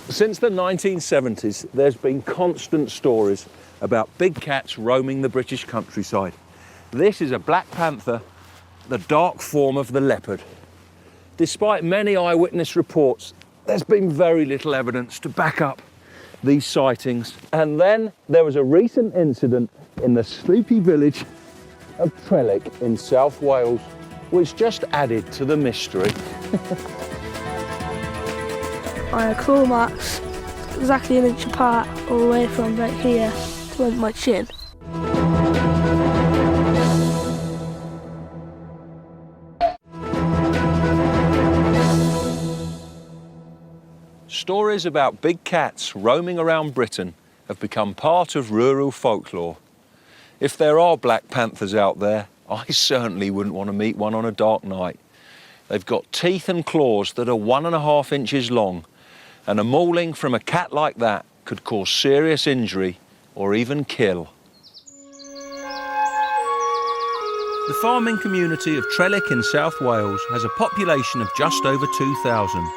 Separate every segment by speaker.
Speaker 1: Since the 1970s, there's been constant stories about big cats roaming the British countryside. This is a black panther, the dark form of the leopard. Despite many eyewitness reports, there's been very little evidence to back up these sightings. And then there was a recent incident in the sleepy village of Trellech in South Wales, which just added to the mystery.
Speaker 2: I had claw marks exactly an inch apart all the way from right here to under my chin.
Speaker 1: Stories about big cats roaming around Britain have become part of rural folklore. If there are black panthers out there, I certainly wouldn't want to meet one on a dark night. They've got teeth and claws that are 1.5 inches long, and a mauling from a cat like that could cause serious injury or even kill. The farming community of Trellech in South Wales has a population of just over 2,000.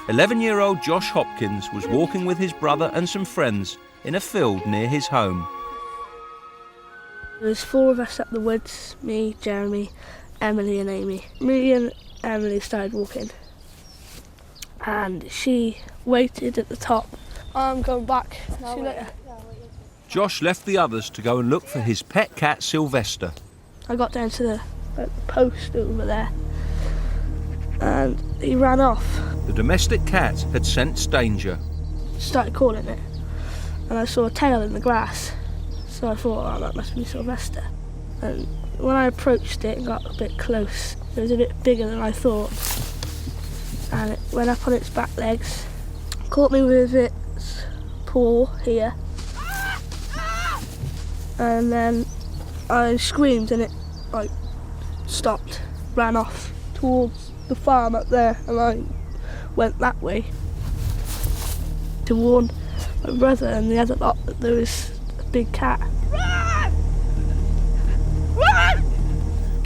Speaker 1: 11-year-old Josh Hopkins was walking with his brother and some friends in a field near his home.
Speaker 2: There was 4 of us up the woods, me, Jeremy, Emily and Amy. Me and Emily started walking and she waited at the top. I'm going back. See you later.
Speaker 1: Josh left the others to go and look for his pet cat Sylvester.
Speaker 2: I got down to the post over there and he ran off.
Speaker 1: The domestic cat had sensed danger.
Speaker 2: Started calling it and I saw a tail in the grass, so I thought, oh, that must be Sylvester. And when I approached it and got a bit close, it was a bit bigger than I thought, and it went up on its back legs, caught me with its paw here, and then I screamed and it stopped, ran off towards the farm up there, and I went that way to warn my brother and the other lot that there was a big cat. Run! Run!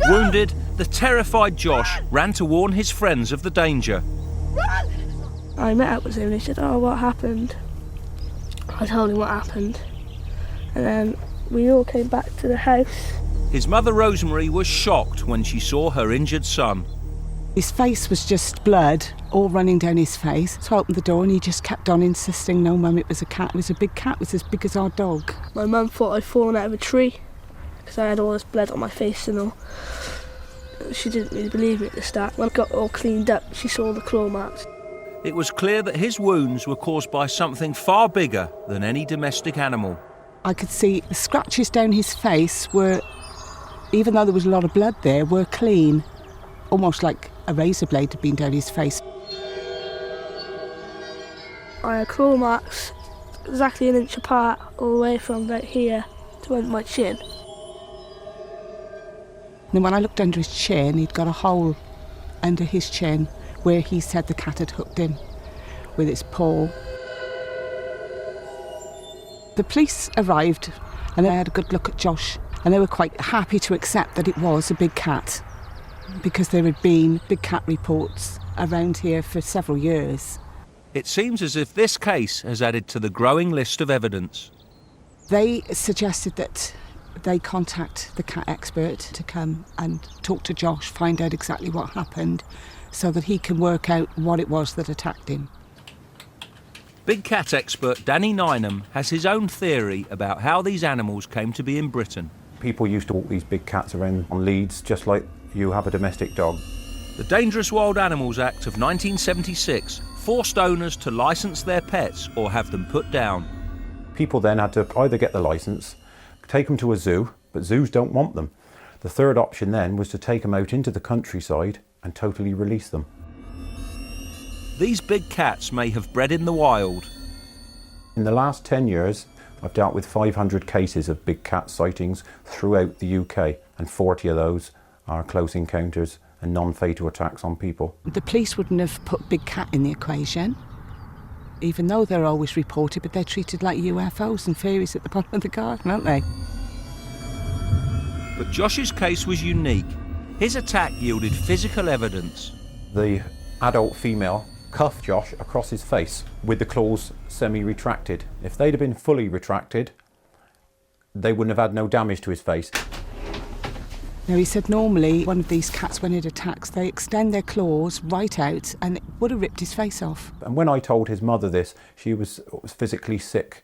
Speaker 1: Wounded, the terrified Josh ran to warn his friends of the danger.
Speaker 2: Run! I met up with him and he said, oh, what happened? I told him what happened, and then we all came back to the house.
Speaker 1: His mother Rosemary was shocked when she saw her injured son.
Speaker 3: His face was just blood all running down his face. So I opened the door and he just kept on insisting, no mum, it was a cat. It was a big cat, it was as big as our dog.
Speaker 2: My mum thought I'd fallen out of a tree because I had all this blood on my face and all. She didn't really believe me at the start. When I got all cleaned up, she saw the claw marks.
Speaker 1: It was clear that his wounds were caused by something far bigger than any domestic animal.
Speaker 3: I could see the scratches down his face were, even though there was a lot of blood there, were clean. Almost like a razor blade had been down his face.
Speaker 2: I had claw marks exactly an inch apart all the way from right here to under my chin.
Speaker 3: And then when I looked under his chin, he'd got a hole under his chin where he said the cat had hooked him with its paw. The police arrived and they had a good look at Josh, and they were quite happy to accept that it was a big cat, because there had been big cat reports around here for several years.
Speaker 1: It seems as if this case has added to the growing list of evidence.
Speaker 3: They suggested that they contact the cat expert to come and talk to Josh, find out exactly what happened, so that he can work out what it was that attacked him.
Speaker 1: Big cat expert Danny Nineham has his own theory about how these animals came to be in Britain.
Speaker 4: People used to walk these big cats around on leads, just like you have a domestic dog.
Speaker 1: The Dangerous Wild Animals Act of 1976 forced owners to licence their pets or have them put down.
Speaker 4: People then had to either get the licence, take them to a zoo, but zoos don't want them. The third option then was to take them out into the countryside and totally release them.
Speaker 1: These big cats may have bred in the wild.
Speaker 4: In the last 10 years, I've dealt with 500 cases of big cat sightings throughout the UK, and 40 of those are close encounters and non-fatal attacks on people.
Speaker 3: The police wouldn't have put big cat in the equation, even though they're always reported, but they're treated like UFOs and fairies at the bottom of the garden, aren't they?
Speaker 1: But Josh's case was unique. His attack yielded physical evidence.
Speaker 4: The adult female cuffed Josh across his face with the claws semi-retracted. If they'd have been fully retracted, they wouldn't have had no damage to his face.
Speaker 3: Now, he said normally one of these cats, when it attacks, they extend their claws right out and it would have ripped his face off.
Speaker 4: And when I told his mother this, she was physically sick.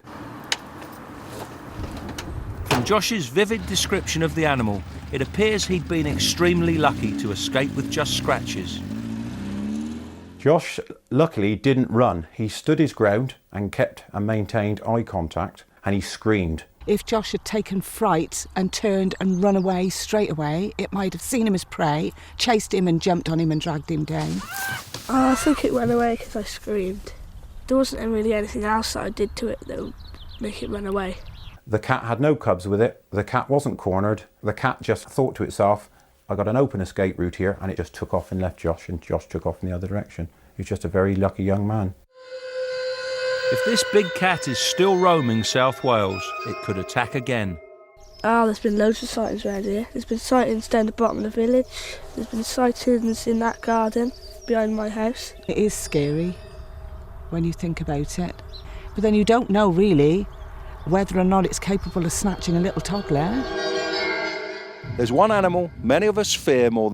Speaker 1: From Josh's vivid description of the animal, it appears he'd been extremely lucky to escape with just scratches.
Speaker 4: Josh luckily didn't run. He stood his ground and kept and maintained eye contact, and he screamed.
Speaker 3: If Josh had taken fright and turned and run away straight away, it might have seen him as prey, chased him and jumped on him and dragged him down.
Speaker 2: I think it went away because I screamed. There wasn't really anything else that I did to it that would make it run away.
Speaker 4: The cat had no cubs with it. The cat wasn't cornered. The cat just thought to itself, I got an open escape route here, and it just took off and left Josh, and Josh took off in the other direction. He was just a very lucky young man.
Speaker 1: If this big cat is still roaming South Wales, it could attack again.
Speaker 2: There's been loads of sightings around here. There's been sightings down the bottom of the village. There's been sightings in that garden behind my house.
Speaker 3: It is scary when you think about it. But then you don't know really whether or not it's capable of snatching a little toddler.
Speaker 1: There's one animal many of us fear more